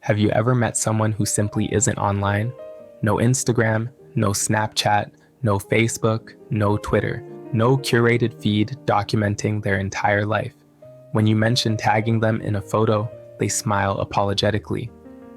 Have you ever met someone who simply isn't online? No Instagram, no Snapchat, no Facebook, no Twitter, no curated feed documenting their entire life. When you mention tagging them in a photo, they smile apologetically.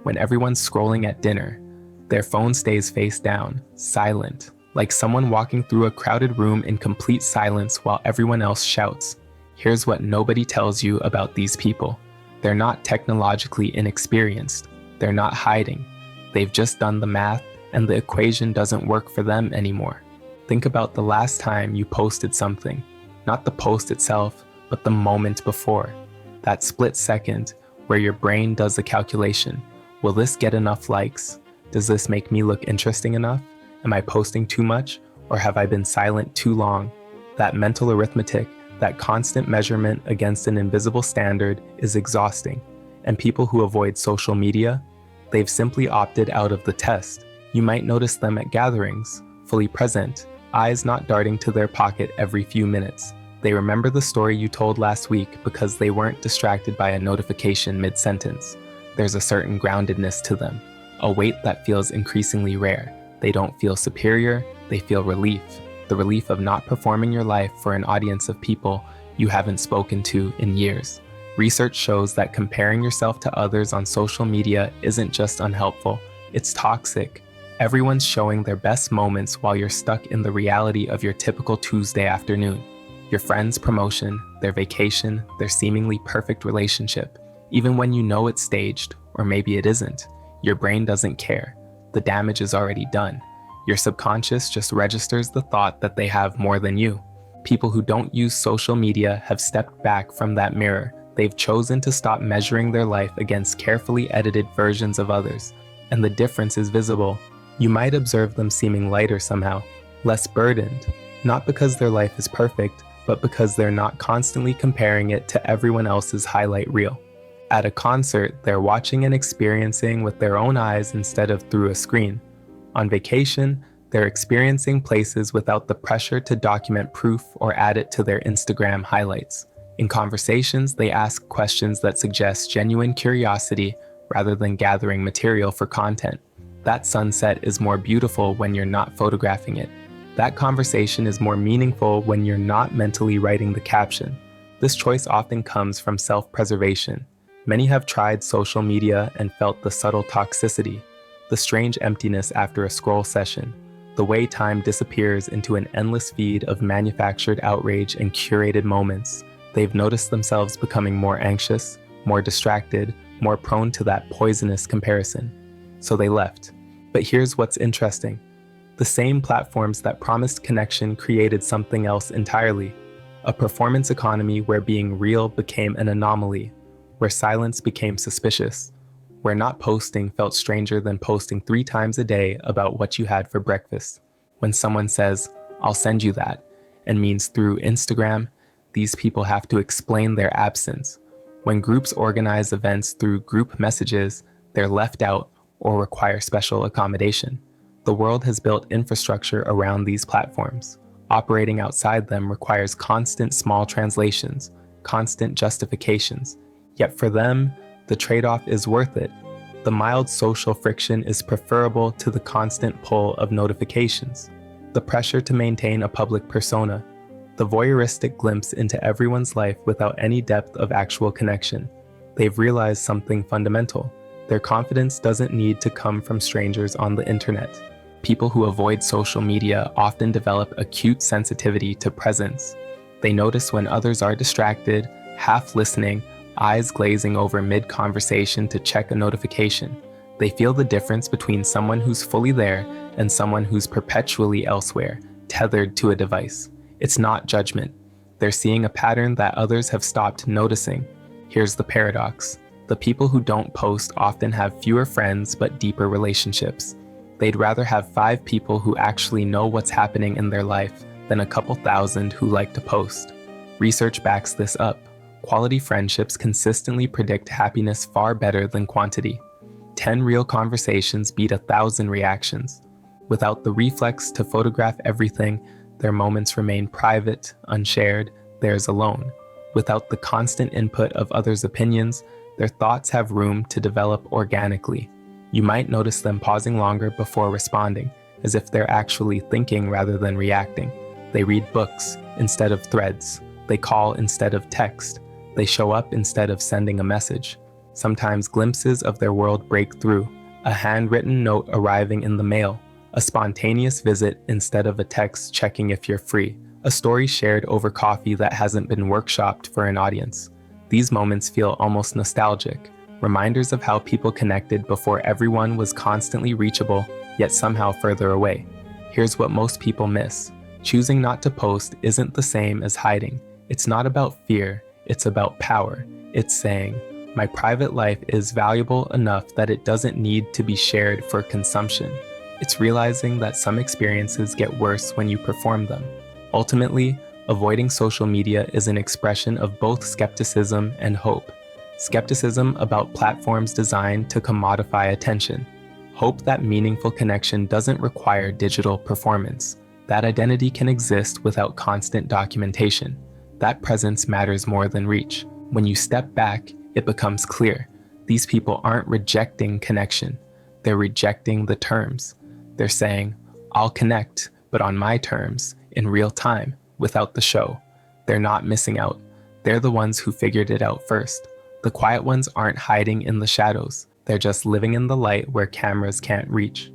When everyone's scrolling at dinner, their phone stays face down, silent, like someone walking through a crowded room in complete silence while everyone else shouts. Here's what nobody tells you about these people. They're not technologically inexperienced. They're not hiding. They've just done the math, and the equation doesn't work for them anymore. Think about the last time you posted something. Not the post itself, but the moment before. That split second where your brain does the calculation. Will this get enough likes? Does this make me look interesting enough? Am I posting too much, or have I been silent too long? That mental arithmetic, that constant measurement against an invisible standard is exhausting. And people who avoid social media, they've simply opted out of the test. You might notice them at gatherings, fully present, eyes not darting to their pocket every few minutes. They remember the story you told last week because they weren't distracted by a notification mid-sentence. There's a certain groundedness to them, a weight that feels increasingly rare. They don't feel superior, they feel relief. The relief of not performing your life for an audience of people you haven't spoken to in years. Research shows that comparing yourself to others on social media isn't just unhelpful, it's toxic. Everyone's showing their best moments while you're stuck in the reality of your typical Tuesday afternoon. Your friend's promotion, their vacation, their seemingly perfect relationship. Even when you know it's staged, or maybe it isn't, your brain doesn't care. The damage is already done. Your subconscious just registers the thought that they have more than you. People who don't use social media have stepped back from that mirror. They've chosen to stop measuring their life against carefully edited versions of others. And the difference is visible. You might observe them seeming lighter somehow, less burdened, not because their life is perfect, but because they're not constantly comparing it to everyone else's highlight reel. At a concert, they're watching and experiencing with their own eyes instead of through a screen. On vacation, they're experiencing places without the pressure to document proof or add it to their Instagram highlights. In conversations, they ask questions that suggest genuine curiosity rather than gathering material for content. That sunset is more beautiful when you're not photographing it. That conversation is more meaningful when you're not mentally writing the caption. This choice often comes from self-preservation. Many have tried social media and felt the subtle toxicity, the strange emptiness after a scroll session, the way time disappears into an endless feed of manufactured outrage and curated moments. They've noticed themselves becoming more anxious, more distracted, more prone to that poisonous comparison. So they left. But here's what's interesting. The same platforms that promised connection created something else entirely. A performance economy where being real became an anomaly, where silence became suspicious, where not posting felt stranger than posting 3 times a day about what you had for breakfast. When someone says, "I'll send you that," and means through Instagram, these people have to explain their absence. When groups organize events through group messages, they're left out or require special accommodation. The world has built infrastructure around these platforms. Operating outside them requires constant small translations, constant justifications. Yet for them, the trade-off is worth it. The mild social friction is preferable to the constant pull of notifications, the pressure to maintain a public persona, the voyeuristic glimpse into everyone's life without any depth of actual connection. They've realized something fundamental. Their confidence doesn't need to come from strangers on the internet. People who avoid social media often develop acute sensitivity to presence. They notice when others are distracted, half listening, eyes glazing over mid-conversation to check a notification. They feel the difference between someone who's fully there and someone who's perpetually elsewhere, tethered to a device. It's not judgment. They're seeing a pattern that others have stopped noticing. Here's the paradox. The people who don't post often have fewer friends but deeper relationships. They'd rather have 5 people who actually know what's happening in their life than a couple thousand who like to post. Research backs this up. Quality friendships consistently predict happiness far better than quantity. 10 real conversations beat 1,000 reactions. Without the reflex to photograph everything, their moments remain private, unshared, theirs alone. Without the constant input of others' opinions, Their thoughts have room to develop organically. You might notice them pausing longer before responding, as if they're actually thinking rather than reacting. They read books instead of threads. They call instead of text. They show up instead of sending a message. Sometimes glimpses of their world break through, a handwritten note arriving in the mail, a spontaneous visit instead of a text checking if you're free, a story shared over coffee that hasn't been workshopped for an audience. These moments feel almost nostalgic, reminders of how people connected before everyone was constantly reachable, yet somehow further away. Here's what most people miss. Choosing not to post isn't the same as hiding. It's not about fear, it's about power. It's saying, my private life is valuable enough that it doesn't need to be shared for consumption. It's realizing that some experiences get worse when you perform them. Ultimately, avoiding social media is an expression of both skepticism and hope. Skepticism about platforms designed to commodify attention. Hope that meaningful connection doesn't require digital performance. That identity can exist without constant documentation. That presence matters more than reach. When you step back, it becomes clear. These people aren't rejecting connection. They're rejecting the terms. They're saying, I'll connect, but on my terms, in real time, without the show. They're not missing out. They're the ones who figured it out first. The quiet ones aren't hiding in the shadows. They're just living in the light where cameras can't reach.